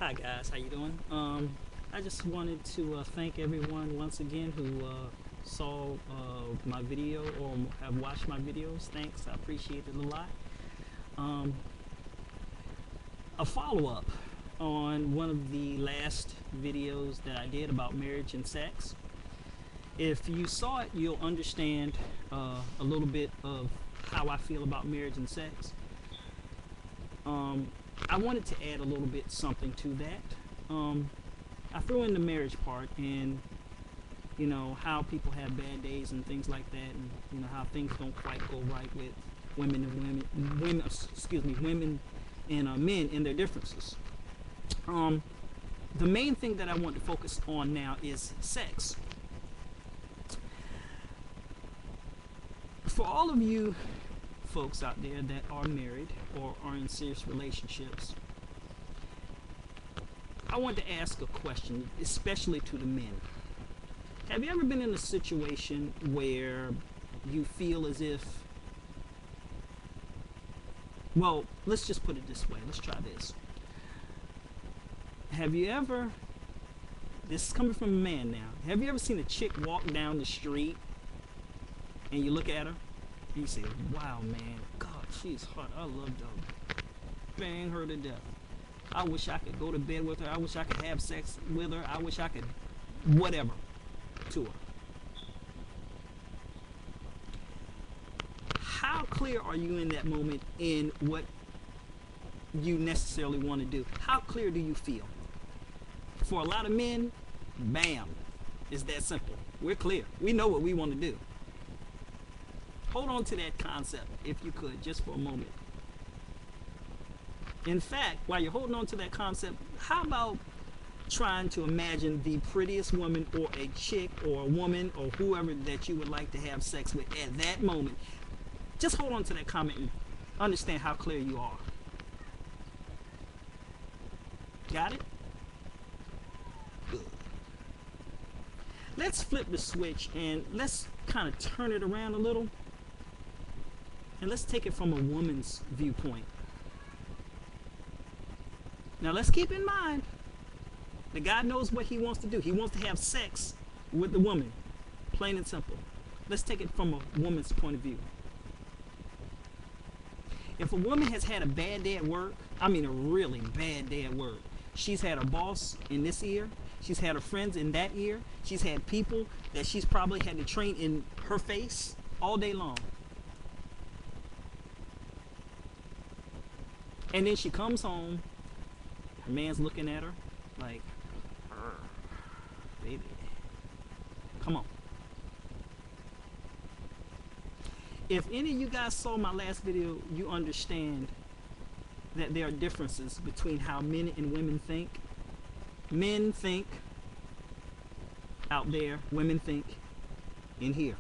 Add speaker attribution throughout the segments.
Speaker 1: Hi guys, how you doing? I just wanted to thank everyone once again who saw my video or have watched my videos. Thanks, I appreciate it a lot. Um, a follow-up on one of the last videos that I did about marriage and sex. If you saw it, you'll understand a little bit of how I feel about marriage and sex. Um, I wanted to add a little bit something to that. I threw in the marriage part and how people have bad days and things like that, and how things don't quite go right with women and men and their differences. The main thing that I want to focus on now is sex. For all of you folks out there that are married or are in serious relationships, I want to ask a question, especially to the men. Have you ever been in a situation where you feel as if, well, let's just put it this way. Let's try this. Have you ever, this is coming from a man now, have you ever seen a chick walk down the street and you look at her and you say, wow, man, God, she's hot. I love her. Bang her to death. I wish I could go to bed with her. I wish I could have sex with her. I wish I could whatever to her. How clear are you in that moment in what you necessarily want to do? How clear do you feel? For a lot of men, bam, it's that simple. We're clear. We know what we want to do. Hold on to that concept if you could, just for a moment. In fact, while you're holding on to that concept, how about trying to imagine the prettiest woman or a chick or a woman or whoever that you would like to have sex with at that moment? Just hold on to that comment and understand how clear you are. Got it? Good. Let's flip the switch and let's kind of turn it around a little. And let's take it from a woman's viewpoint. Now let's keep in mind that God knows what he wants to do. He wants to have sex with the woman, plain and simple. Let's take it from a woman's point of view. If a woman has had a bad day at work, I mean a really bad day at work, she's had her boss in this ear, she's had her friends in that ear, she's had people that she's probably had to train in her face all day long. And then she comes home, her man's looking at her like, baby, come on. If any of you guys saw my last video, you understand that there are differences between how men and women think. Men think out there, women think in here.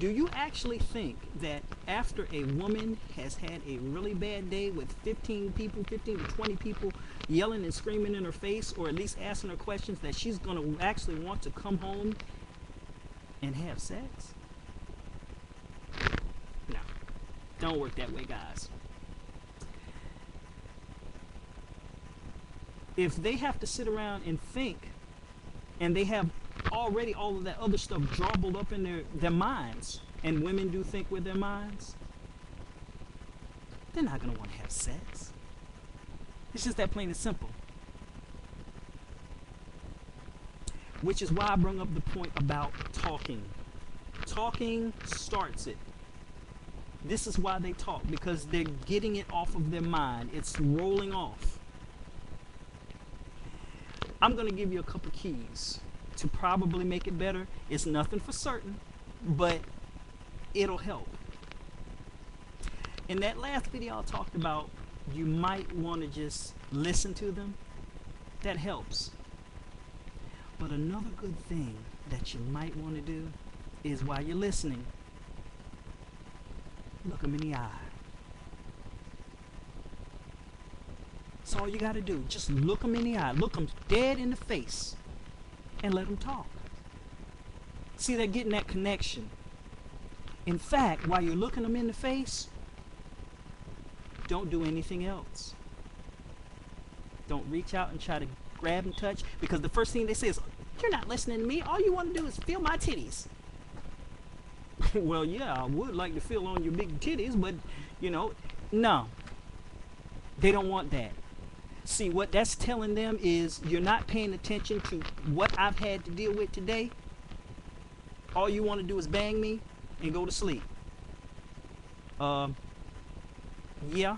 Speaker 1: Do you actually think that after a woman has had a really bad day with 15 to 20 people yelling and screaming in her face, or at least asking her questions, that she's going to actually want to come home and have sex? No, don't work that way, guys. If they have to sit around and think, and they have already all of that other stuff jumbled up in their minds, and women do think with their minds, they're not going to want to have sex. It's just that plain and simple. Which is why I bring up the point about talking. Talking starts it. This is why they talk, because they're getting it off of their mind. It's rolling off. I'm going to give you a couple keys to probably make it better. It's nothing for certain, but it'll help. In that last video I talked about, you might want to just listen to them. That helps. But another good thing that you might want to do is, while you're listening, look them in the eye. That's all you got to do. Just look them in the eye. Look them dead in the face and let them talk. See, they're getting that connection. In fact, while you're looking them in the face, don't do anything else. Don't reach out and try to grab and touch, because the first thing they say is, you're not listening to me. All you want to do is feel my titties. Well, yeah, I would like to feel on your big titties, but, you know, no. They don't want that. See, what that's telling them is you're not paying attention to what I've had to deal with today. All you want to do is bang me and go to sleep. Yeah.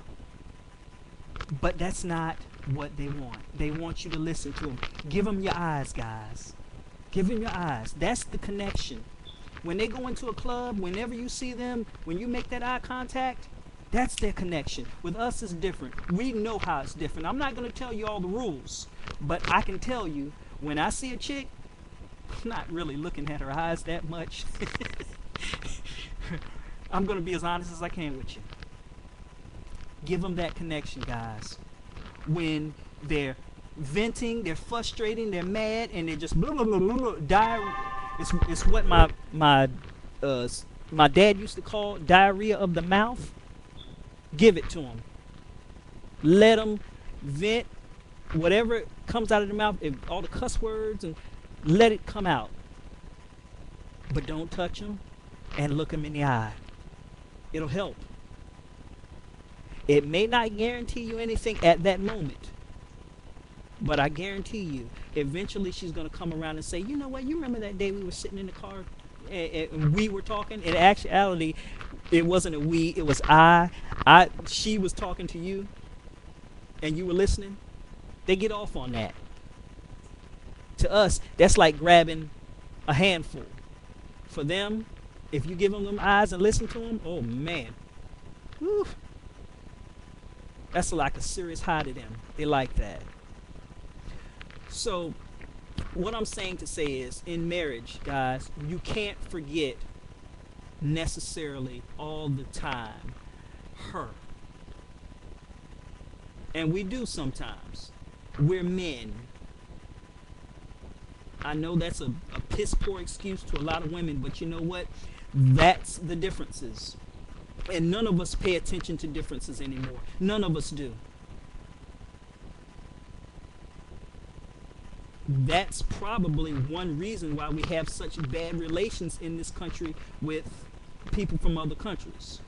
Speaker 1: But that's not what they want. They want you to listen to them. Give them your eyes, guys. Give them your eyes. That's the connection. When they go into a club, whenever you see them, when you make that eye contact, that's their connection. With us, it's different. We know how it's different. I'm not going to tell you all the rules, but I can tell you, when I see a chick, I'm not really looking at her eyes that much. I'm going to be as honest as I can with you. Give them that connection, guys. When they're venting, they're frustrating, they're mad, and they're just blah, blah, blah, blah, blah, it's what my dad used to call diarrhea of the mouth. Give it to them. Let them vent whatever comes out of the mouth, all the cuss words, and let it come out. But don't touch them and look them in the eye. It'll help. It may not guarantee you anything at that moment, but I guarantee you, eventually she's going to come around and say, you know what, you remember that day we were sitting in the car and we were talking? In actuality, it wasn't a we, it was she was talking to you and you were listening. They get off on that. To us, that's like grabbing a handful. For them, if you give them eyes and listen to them, oh man. Whew. That's like a serious high to them. They like that. So, what I'm saying to say is, in marriage, guys, you can't forget necessarily all the time her. And we do sometimes. We're men. I know that's a piss poor excuse to a lot of women, but you know what? That's the differences. And none of us pay attention to differences anymore. None of us do. That's probably one reason why we have such bad relations in this country with people from other countries.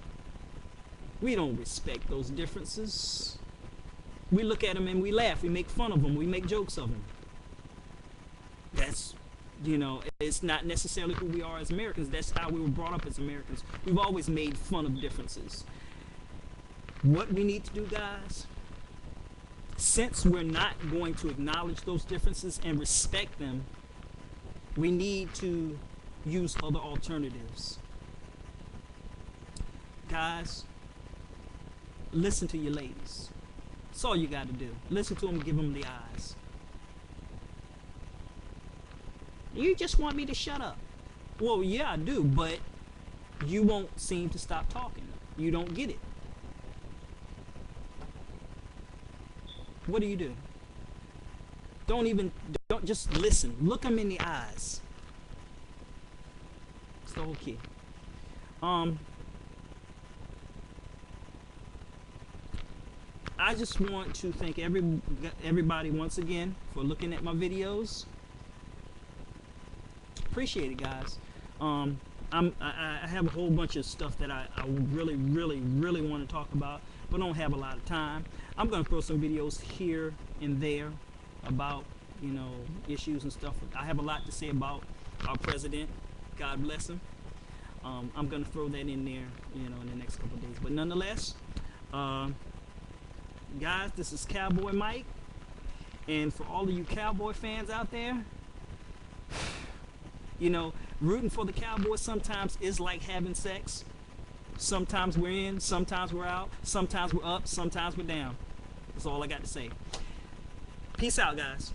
Speaker 1: We don't respect those differences. We look at them and we laugh. We make fun of them. We make jokes of them. That's, you know, it's not necessarily who we are as Americans. That's how we were brought up as Americans. We've always made fun of differences. What we need to do, guys, since we're not going to acknowledge those differences and respect them, we need to use other alternatives. Guys, listen to your ladies. That's all you got to do. Listen to them, give them the eyes. You just want me to shut up. Well, yeah, I do, but you won't seem to stop talking. You don't get it. What do? Don't just listen. Look them in the eyes. It's the whole key. I just want to thank everybody once again for looking at my videos. Appreciate it, guys. I have a whole bunch of stuff that I really want to talk about, but don't have a lot of time. I'm going to throw some videos here and there about, you know, issues and stuff. I have a lot to say about our president. God bless him. I'm going to throw that in there, you know, in the next couple of days. But nonetheless, guys, this is Cowboy Mike, and for all of you Cowboy fans out there, you know, rooting for the Cowboys sometimes is like having sex. Sometimes we're in, sometimes we're out, sometimes we're up, sometimes we're down. That's all I got to say. Peace out, guys.